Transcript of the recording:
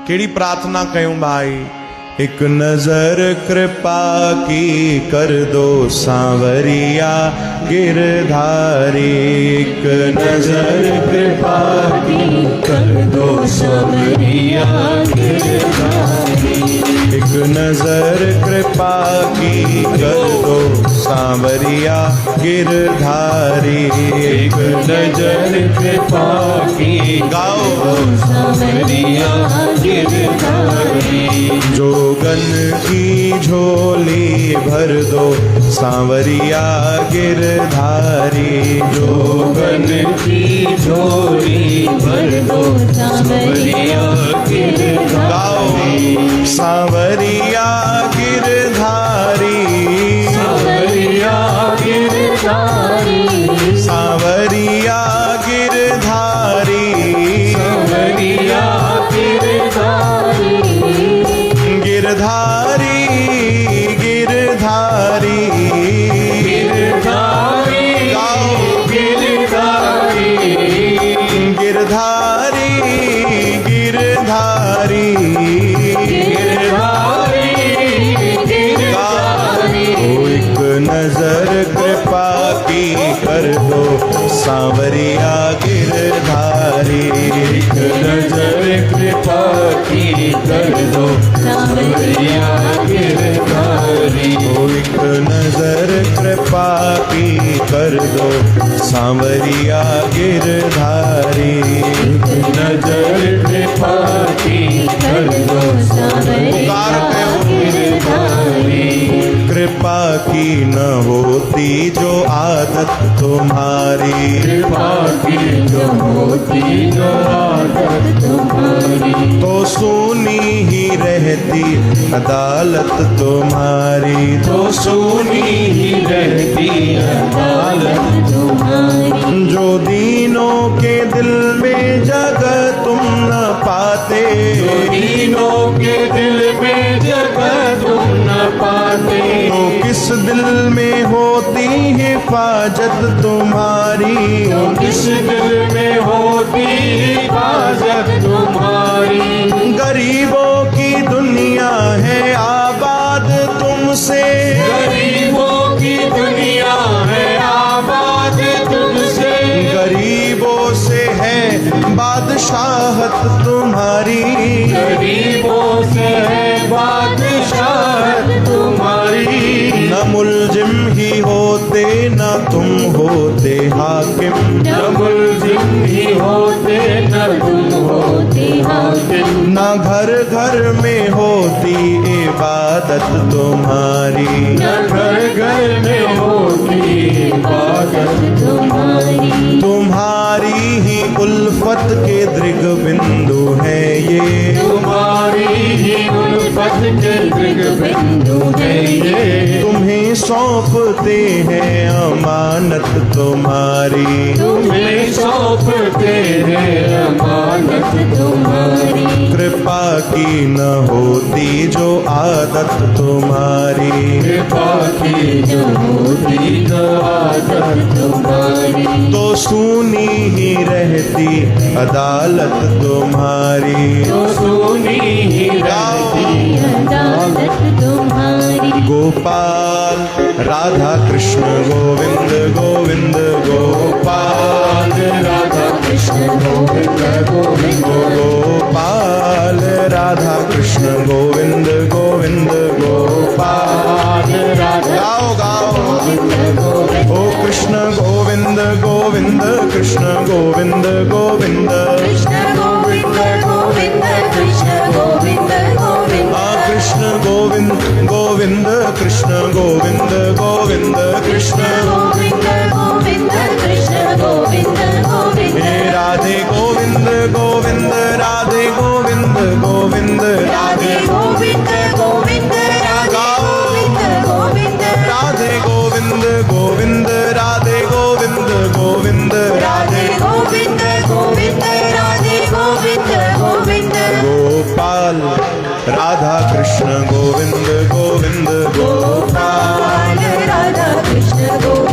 केड़ी प्रार्थना कयूं भाई। एक नजर कृपा की कर दो सांवरिया गिरधारी। एक नजर कृपा की कर दो सांवरिया गिरधारी। एक नजर कृपा की कर दो सांवरिया गिरधारी। एक नजर कृपा की गाओ सांवरिया गिरधारी। जोगन की झोली भर दो सांवरिया गिरधारी। जोगन की झोली भर दो सांवरिया गिरधारी। सांवरिया गिरधारी। सांवरिया गिरधारी। सांवरिया गिरधारी। सांवरिया गिरधारी। गिरधारी गिरधारी गिरधारी गाओ गिरधारी। गिरधारी गिरधारी गिरधारी गिरधारी। एक नजर कृपा की कर दो सांवरिया गिरधारी। एक नजर कृपा की कर दो सांवरिया गिरधारी। एक नजर कृपा की कर दो सांवरिया गिरधारी। एक नजर कृपा की कर दो सांवरिया गिरधारी। कृपा की न होती जो आदत तुम्हारी। कृपा की न होती जो आदत तुम्हारी। तो सुनी ही रहती अदालत तुम्हारी। तो सुनी ही रहती अदालत तुम्हारी। जो दीनों के दिल में जगह तुम न पाते। जो दीनों के दिल में जगह तुम न पाते। तो किस दिल में होती हिफाजत तुम्हारी। तो किस दिल में होती हिफाजत तुम्हारी। गरीबों की दुनिया है आबाद तुमसे। गरीबों की दुनिया है आबाद तुमसे। गरीबों से है बादशाहत तुम्हारी। गरीबों से है बादशाहत तुम्हारी। न मुल्जिम ही होते न तुम होते हाकिम। न मुल्जिम ही होते न तुम होते हाकिम। न घर घर में होती इबादत तुम्हारी। न घर घर में होती इबादत तुम्हारी। तुम्हारी ही उल्फत के दृग बिंदु है ये। तुम्हारी ही उल्फत के दृग बिंदु है ये। तुम्हें सौंपते हैं अमानत तुम्हारी। तुम्हें सौंपते हैं अमानत तुम्हारी। कृपा की न होती जो आदत तुम्हारी। कृपा की जो होती जो आदत तुम्हारी। तो सुनी ही रहती अदालत तुम्हारी। तो सुनी ही रहती अदालत तुम्हारी। गोपाल राधा कृष्ण गोविंद गोविंद गोपाल। राधा कृष्ण गोविंद गोविंद गोपाल। राधा कृष्ण गोविंद गोविंद गोपाल। गाओ गाओ ओ कृष्ण गोविंद गोविंद कृष्ण गोविंद गोविंद। कृष्ण गोविंद गोविंद कृष्ण गोविंद गोविंद। कृष्ण गोविंद गोविंद कृष्ण गोविंद गोविंद। कृष्ण गोविंद गोविंद कृष्ण गोविंद गोविंद। राधे गोविंद गोविंद राधे गोविंद गोविंद। राधे गोविंद गोविंद राधे गोविंद गोविंद। राधे गोविंद गोविंद राधे गोविंद गोविंद। राधे गोविंद गोविंद राधे गोविंद गोविंद। गोपाल राधा कृष्ण गोविंद गोविंद गोपाल। राधा कृष्ण गोविंद